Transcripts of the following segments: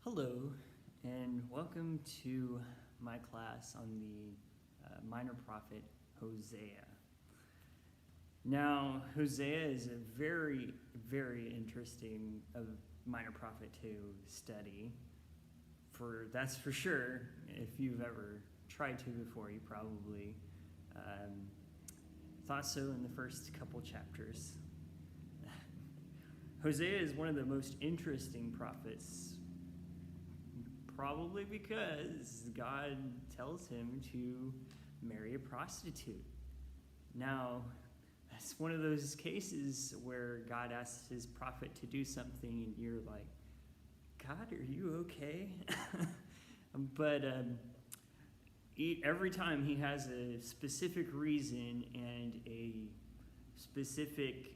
Hello, and welcome to my class on the minor prophet Hosea. Now, Hosea is a very, very interesting minor prophet to study. That's for sure. If you've ever tried to before, you probably thought so in the first couple chapters. Hosea is one of the most interesting prophets, probably because God tells him to marry a prostitute. Now, that's one of those cases where God asks his prophet to do something and you're like, God, are you okay? But every time he has a specific reason and a specific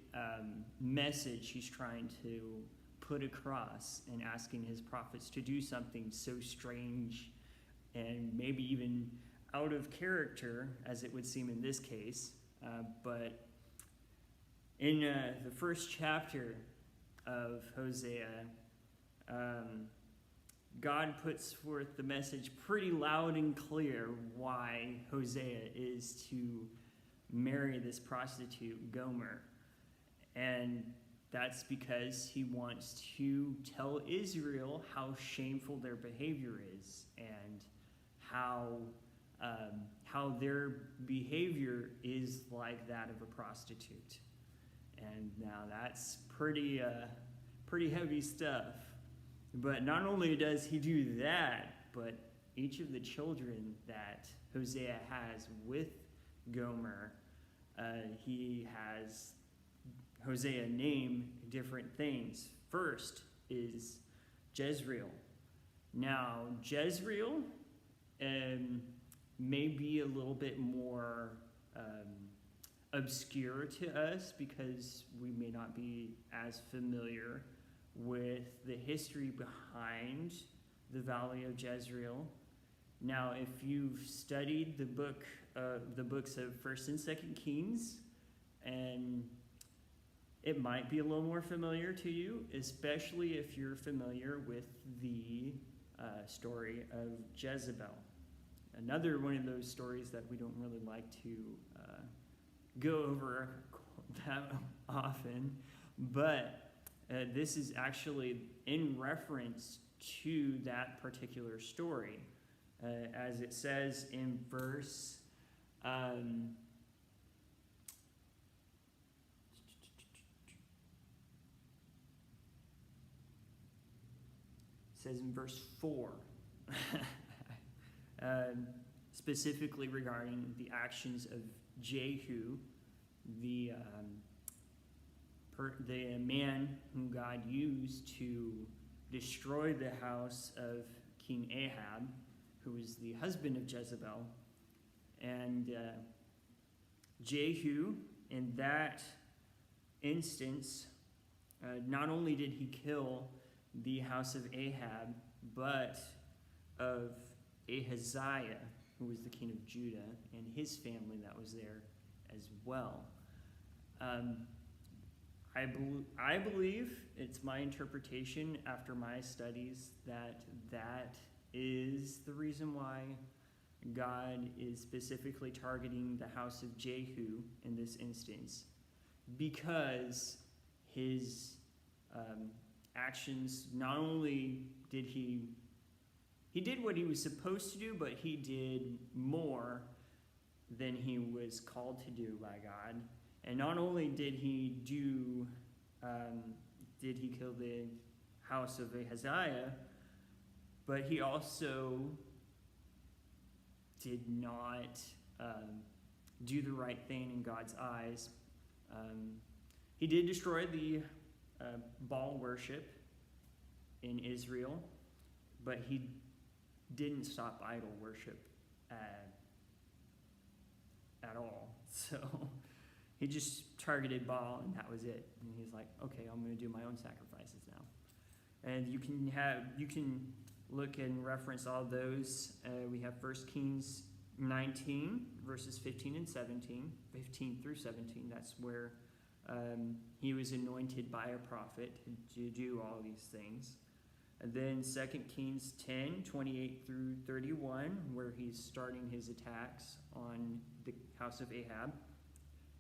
message he's trying to put across and asking his prophets to do something so strange and maybe even out of character, as it would seem in this case. But in the first chapter of Hosea, God puts forth the message pretty loud and clear why Hosea is to marry this prostitute, Gomer. And that's because he wants to tell Israel how shameful their behavior is and how their behavior is like that of a prostitute. And now that's pretty heavy stuff. But not only does he do that, but each of the children that Hosea has with Gomer, he has Hosea name different things. First is Jezreel. Now, Jezreel may be a little bit more obscure to us because we may not be as familiar with the history behind the Valley of Jezreel. Now, if you've studied the books of 1st and 2nd Kings, and it might be a little more familiar to you, especially if you're familiar with the story of Jezebel. Another one of those stories that we don't really like to go over that often, but this is actually in reference to that particular story. As it says in verse says in verse 4, specifically regarding the actions of Jehu, the man whom God used to destroy the house of King Ahab, who was the husband of Jezebel. And Jehu, in that instance, not only did he kill the house of Ahab, but of Ahaziah, who was the king of Judah, and his family that was there as well. I believe, it's my interpretation after my studies, that is the reason why God is specifically targeting the house of Jehu in this instance, because his actions, not only did he did what he was supposed to do, but he did more than he was called to do by God. And not only did he kill the house of Ahaziah, but he also did not do the right thing in God's eyes. He did destroy the Baal worship in Israel, but he didn't stop idol worship at all. So he just targeted Baal, and that was it. And he's like, okay, I'm going to do my own sacrifices now. And you can look and reference all those. We have 1 Kings 19, verses 15 and 17, 15 through 17. That's where he was anointed by a prophet to do all these things. And then 2 Kings 10, 28 through 31, where he's starting his attacks on the house of Ahab.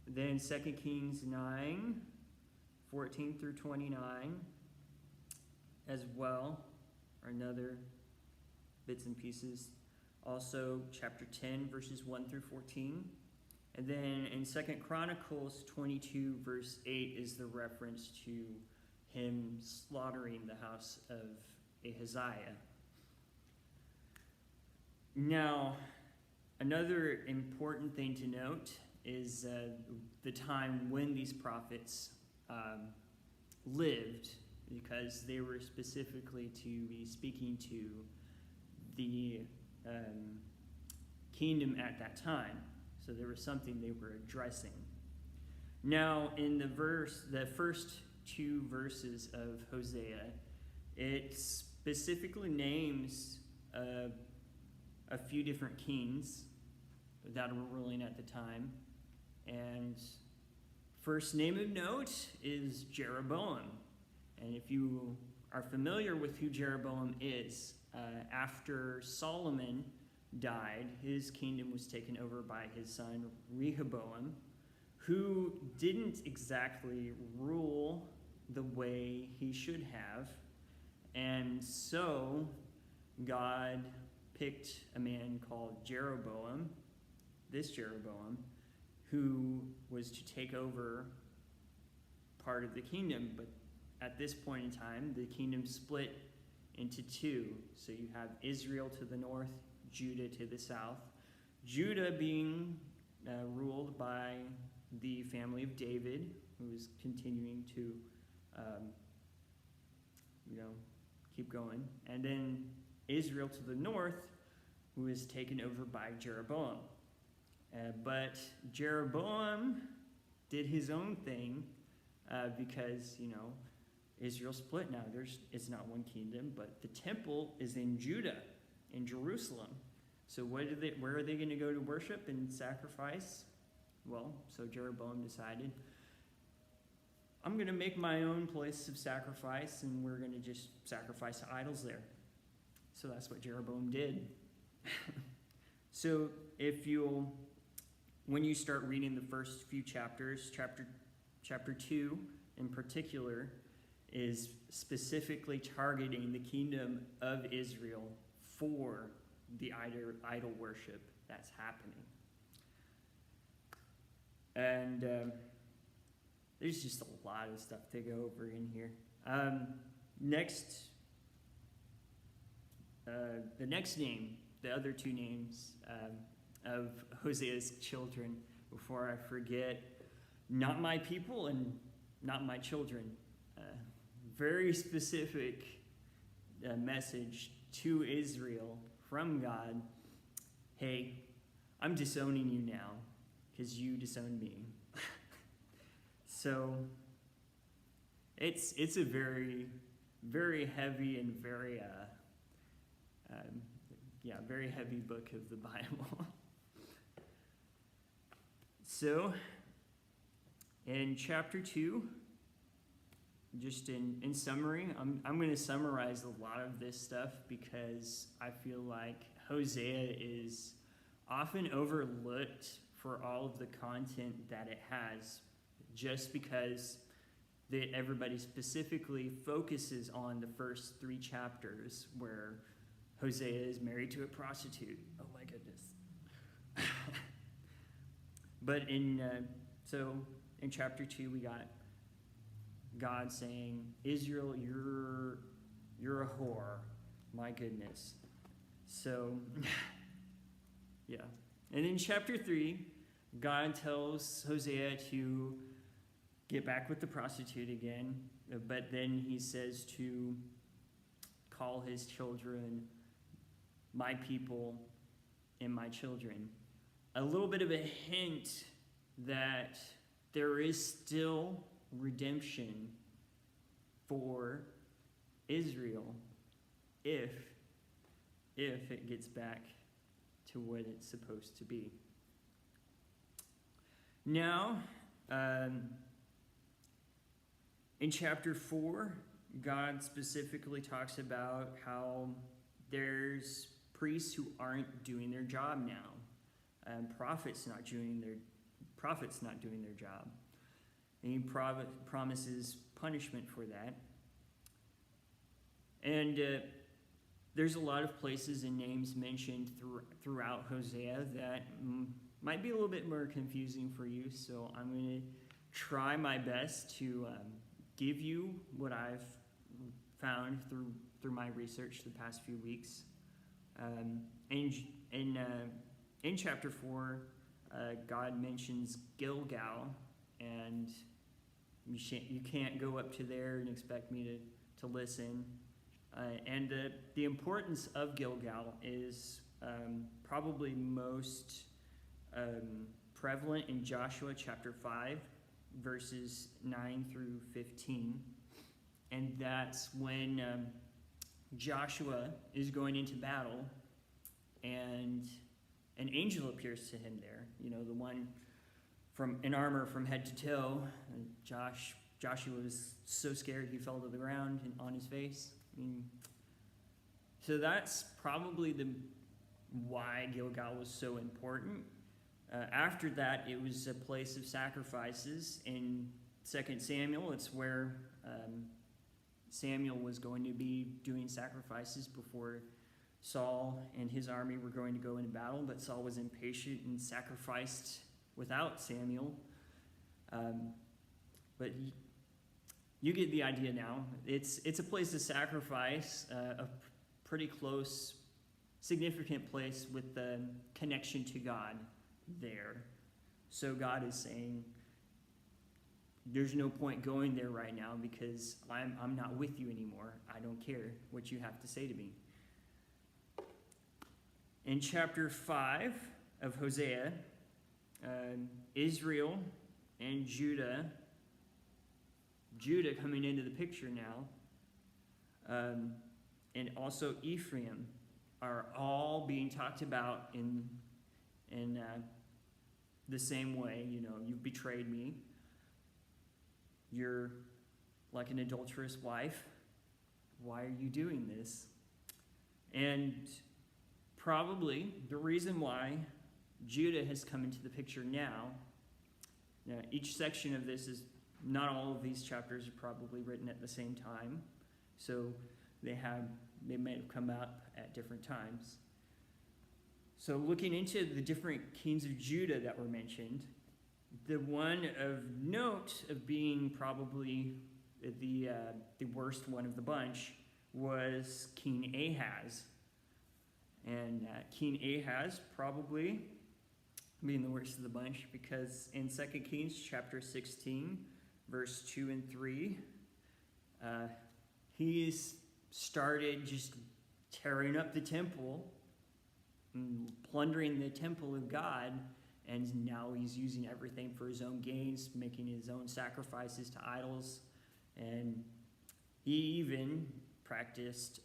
Then 2 Kings 9, 14 through 29, as well, are another bits and pieces. Also, chapter 10, verses 1 through 14. And then in 2 Chronicles 22, verse 8 is the reference to him slaughtering the house of Ahaziah. Now, another important thing to note is the time when these prophets lived, because they were specifically to be speaking to the kingdom at that time. So there was something they were addressing. Now, in the first two verses of Hosea, it specifically names a few different kings that were ruling at the time. And first name of note is Jeroboam. And if you are familiar with who Jeroboam is, after Solomon died, his kingdom was taken over by his son Rehoboam, who didn't exactly rule the way he should have. And so God picked a man called Jeroboam, this Jeroboam, who was to take over part of the kingdom. But at this point in time, the kingdom split into two. So you have Israel to the north, Judah to the south. Judah being ruled by the family of David, who is continuing to, keep going. And then Israel to the north, who is taken over by Jeroboam. But Jeroboam did his own thing because, Israel split now. It's not one kingdom, but the temple is in Judah, in Jerusalem. So where are they going to go to worship and sacrifice? Well, so Jeroboam decided, I'm going to make my own place of sacrifice, and we're going to just sacrifice to idols there. So that's what Jeroboam did. So when you start reading the first few chapters, chapter 2 in particular, is specifically targeting the kingdom of Israel for the idol worship that's happening. And there's just a lot of stuff to go over in here. The next name, the other two names of Hosea's children, before I forget, not my people and not my children. Very specific message to Israel from God. Hey, I'm disowning you now because you disowned me. So it's a very, very heavy and very very heavy book of the Bible. So in chapter 2, just in summary, I'm going to summarize a lot of this stuff because I feel like Hosea is often overlooked for all of the content that it has, just because everybody specifically focuses on the first 3 chapters where Hosea is married to a prostitute. Oh my goodness. But in chapter 2, we got God saying, Israel, you're a whore. My goodness. So, yeah. And in chapter 3, God tells Hosea to get back with the prostitute again, but then he says to call his children my people and my children. A little bit of a hint that there is still redemption for Israel if it gets back to what it's supposed to be. Now, in chapter 4, God specifically talks about how there's priests who aren't doing their job now, and prophets not doing their job. And he promises punishment for that. And there's a lot of places and names mentioned throughout Hosea that might be a little bit more confusing for you. So I'm going to try my best to give you what I've found through my research the past few weeks. In chapter 4, God mentions Gilgal, and you can't go up to there and expect me to listen. And the importance of Gilgal is probably most prevalent in Joshua chapter 5, verses 9 through 15. And that's when Joshua is going into battle, and an angel appears to him there. You know, the one in armor from head to toe. And Joshua was so scared he fell to the ground and on his face. So that's probably why Gilgal was so important. After that, it was a place of sacrifices. In 2 Samuel, it's where Samuel was going to be doing sacrifices before Saul and his army were going to go into battle, but Saul was impatient and sacrificed without Samuel. But you get the idea now. It's a place of sacrifice, a pretty close, significant place with the connection to God there. So God is saying, there's no point going there right now because I'm not with you anymore. I don't care what you have to say to me. In chapter 5 of Hosea, Israel and Judah coming into the picture now, and also Ephraim are all being talked about in the same way. You know, you've betrayed me. You're like an adulterous wife. Why are you doing this? And probably the reason why Judah has come into the picture now, each section of this is, not all of these chapters are probably written at the same time, so they may have come up at different times. So looking into the different kings of Judah that were mentioned, the one of note of being probably the worst one of the bunch was King Ahaz. And King Ahaz probably being the worst of the bunch because in 2 Kings chapter 16, verse 2 and 3, he's started just tearing up the temple and plundering the temple of God, and now he's using everything for his own gains, making his own sacrifices to idols, and he even practiced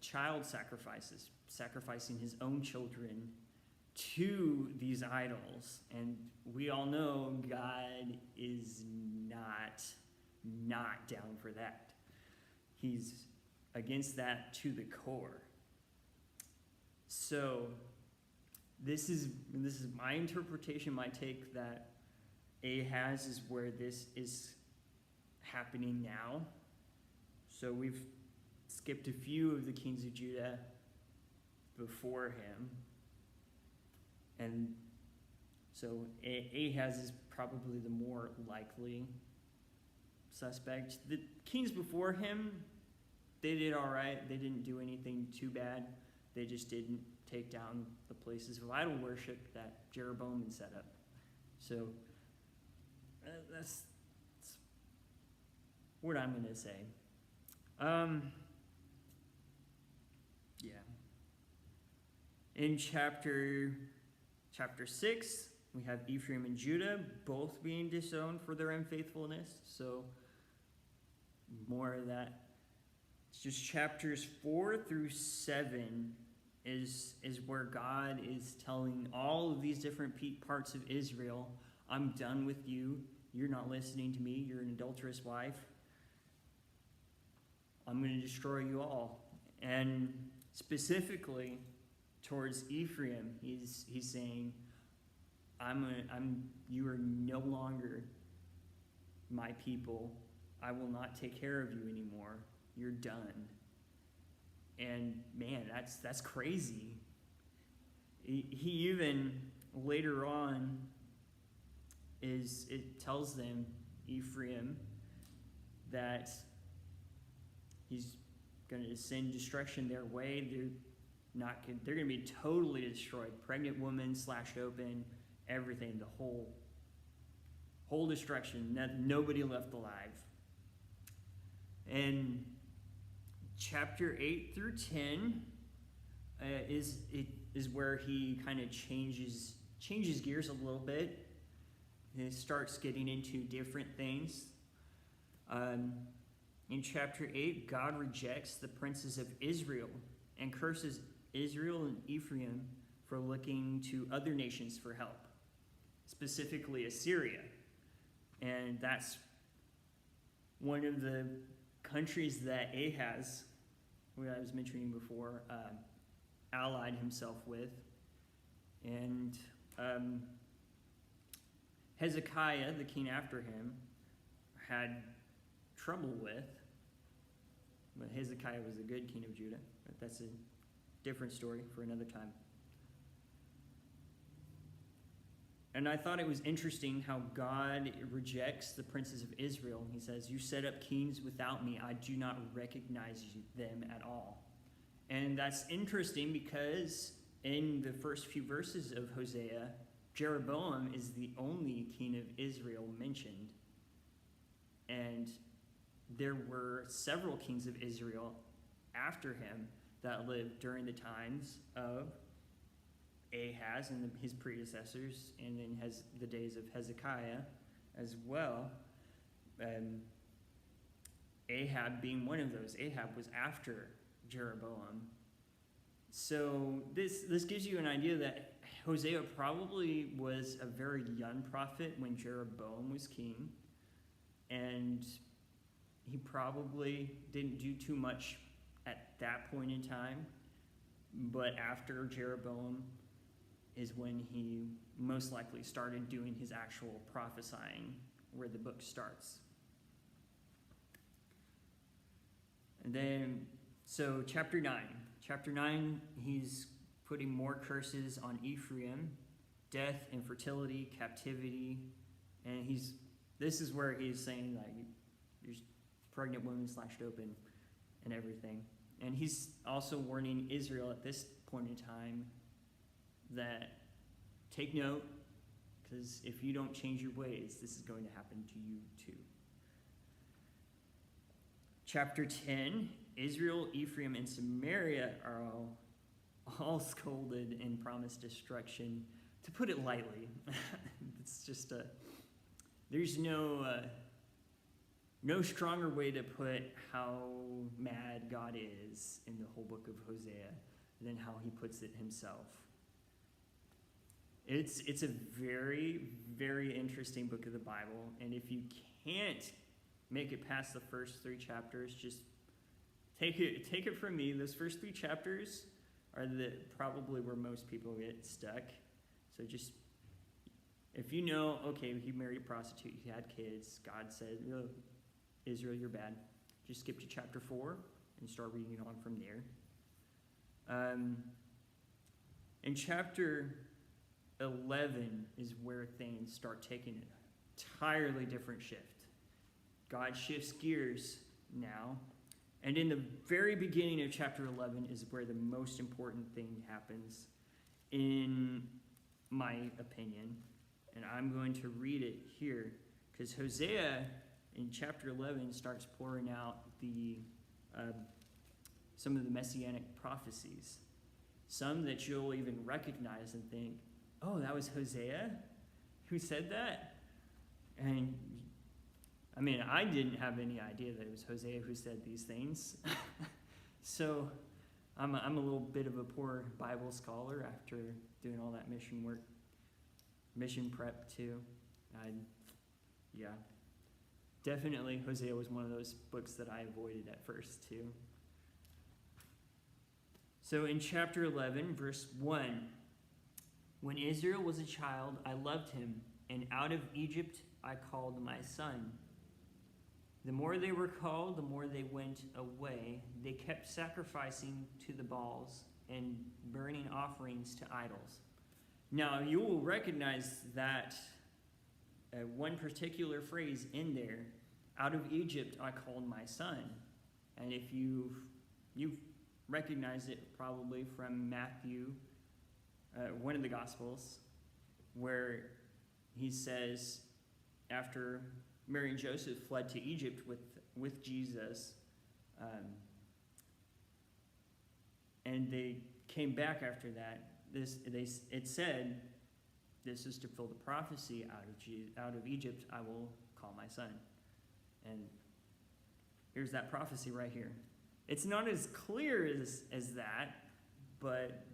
child sacrifices, sacrificing his own children to these idols. And we all know God is not down for that. He's against that to the core. So this is my interpretation, my take, that Ahaz is where this is happening now. So we've skipped a few of the kings of Judah before him. And so Ahaz is probably the more likely suspect. The kings before him, they did all right. They didn't do anything too bad. They just didn't take down the places of idol worship that Jeroboam had set up. So that's what I'm going to say. In chapter 6, we have Ephraim and Judah both being disowned for their unfaithfulness. So more of that. It's just chapters 4 through 7 is where God is telling all of these different parts of Israel, I'm done with you. You're not listening to me. You're an adulterous wife. I'm going to destroy you all. And specifically towards Ephraim, he's saying, you are no longer my people. I will not take care of you anymore. You're done. And man, that's crazy. He even later on it tells them, Ephraim, that he's going to send destruction their way. They're going to be totally destroyed. Pregnant woman, slashed open, everything, the whole destruction. Nobody left alive. And chapter 8 through 10 is where he kind of changes gears a little bit. He starts getting into different things. In chapter 8, God rejects the princes of Israel and curses Israel and Ephraim for looking to other nations for help, specifically Assyria. And that's one of the countries that Ahaz, who I was mentioning before, allied himself with. And Hezekiah, the king after him, had trouble with. But Hezekiah was a good king of Judah. But that's a different story for another time. And I thought it was interesting how God rejects the princes of Israel. He says, you set up kings without me. I do not recognize them at all. And that's interesting because in the first few verses of Hosea, Jeroboam is the only king of Israel mentioned. And there were several kings of Israel after him that lived during the times of Ahaz and his predecessors, and then the days of Hezekiah as well. Ahab being one of those. Ahab was after Jeroboam. So this gives you an idea that Hosea probably was a very young prophet when Jeroboam was king, and he probably didn't do too much at that point in time. But after Jeroboam is when he most likely started doing his actual prophesying, where the book starts. And then, so chapter 9. Chapter 9, he's putting more curses on Ephraim, death, infertility, captivity, and this is where he's saying, like, there's pregnant women slashed open and everything. And he's also warning Israel at this point in time that take note, because if you don't change your ways, this is going to happen to you too. Chapter 10, Israel, Ephraim, and Samaria are all scolded and promised destruction. To put it lightly, it's just there's no stronger way to put how mad God is in the whole book of Hosea than how he puts it himself. It's a very, very interesting book of the Bible, and if you can't make it past the first 3 chapters, just take it from me. Those first 3 chapters are probably where most people get stuck. So just, if you know, okay, he married a prostitute, he had kids, God said, oh, Israel, you're bad, just skip to chapter 4 and start reading on from there. In chapter 11 is where things start taking an entirely different shift. God shifts gears now. And in the very beginning of chapter 11 is where the most important thing happens, in my opinion. And I'm going to read it here, because Hosea in chapter 11 starts pouring out some of the messianic prophecies. Some that you'll even recognize and think, oh, that was Hosea who said that? And I mean, I didn't have any idea that it was Hosea who said these things. So I'm a little bit of a poor Bible scholar after doing all that mission work, mission prep too. definitely Hosea was one of those books that I avoided at first too. So in chapter 11, verse 1, when Israel was a child, I loved him, and out of Egypt I called my son. The more they were called, the more they went away. They kept sacrificing to the Baals and burning offerings to idols. Now, you will recognize that one particular phrase in there, out of Egypt I called my son. And if you've recognized it probably from Matthew, one of the Gospels, where he says, after Mary and Joseph fled to Egypt with Jesus, and they came back after that, it said, this is to fulfill the prophecy, out of Egypt I will call my son. And here's that prophecy right here. It's not as clear as that, but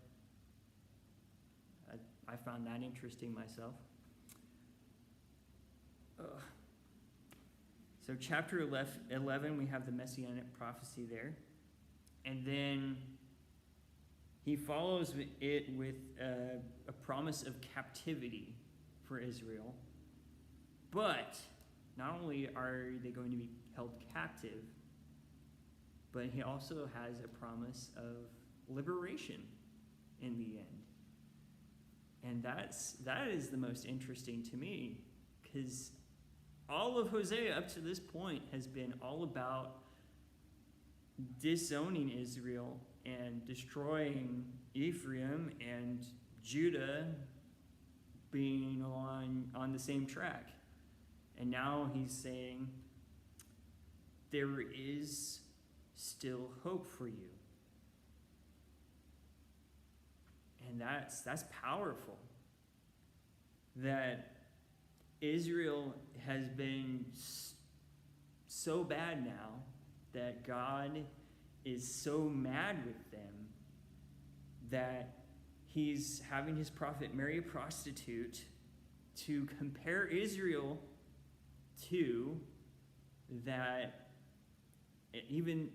I found that interesting myself. So chapter 11, we have the Messianic prophecy there. And then he follows it with a promise of captivity for Israel. But not only are they going to be held captive, but he also has a promise of liberation in the end. And that is the most interesting to me, because all of Hosea up to this point has been all about disowning Israel and destroying Ephraim and Judah being on the same track. And now he's saying, there is still hope for you. And that's powerful. That Israel has been so bad now that God is so mad with them that he's having his prophet marry a prostitute to compare Israel to, that even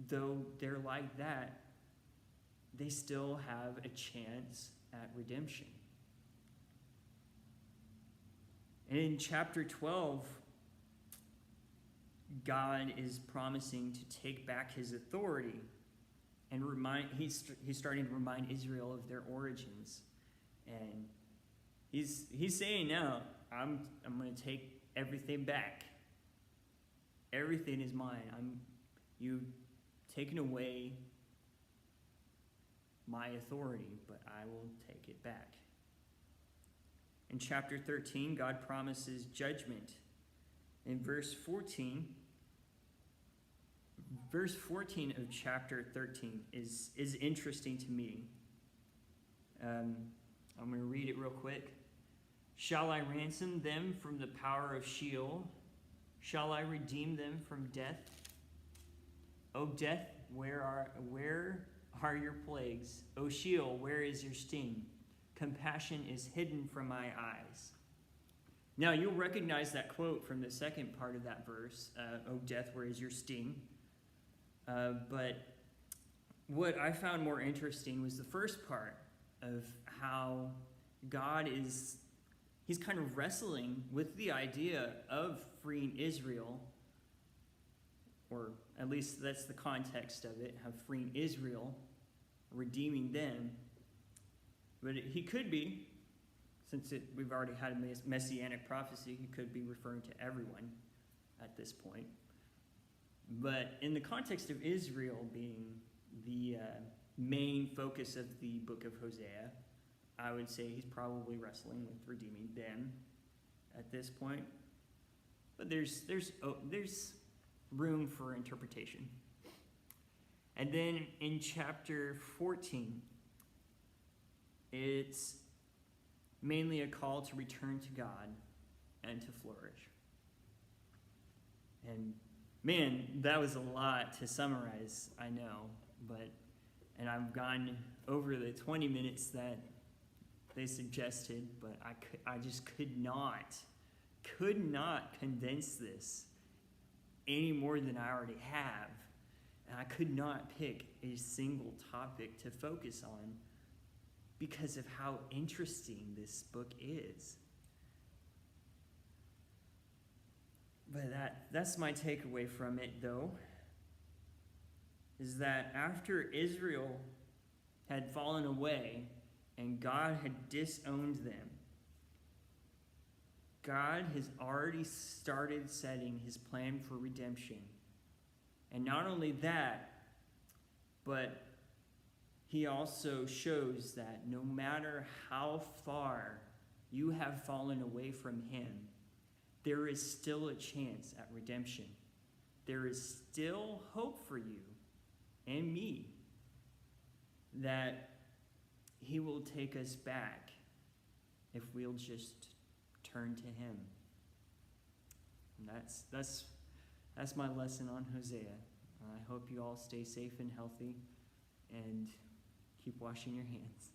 though they're like that, they still have a chance at redemption. And in chapter 12, God is promising to take back his authority and he's starting to remind Israel of their origins. And he's saying now, I'm going to take everything back. Everything is mine. You've taken away my authority, but I will take it back. In chapter 13, God promises judgment. In verse 14 of chapter 13 is interesting to me. I'm going to read it real quick. Shall I ransom them from the power of Sheol? Shall I redeem them from death? O death, where are your plagues? O Sheol, where is your sting? Compassion is hidden from my eyes. Now, you'll recognize that quote from the second part of that verse, O death, where is your sting? But what I found more interesting was the first part of how God he's kind of wrestling with the idea of freeing Israel, or at least that's the context of it, of freeing Israel, redeeming them. But he could be, since we've already had a messianic prophecy, he could be referring to everyone at this point. But in the context of Israel being the main focus of the book of Hosea, I would say he's probably wrestling with redeeming them at this point. But there's room for interpretation. And then in chapter 14, it's mainly a call to return to God and to flourish. And man, that was a lot to summarize, I know, and I've gone over the 20 minutes that they suggested, but I just could not condense this any more than I already have. And I could not pick a single topic to focus on because of how interesting this book is. But that's my takeaway from it, though, is that after Israel had fallen away and God had disowned them, God has already started setting his plan for redemption. And not only that, but he also shows that no matter how far you have fallen away from him, there is still a chance at redemption. There is still hope for you and me that he will take us back if we'll just turn to him. And that's my lesson on Hosea. I hope you all stay safe and healthy and keep washing your hands.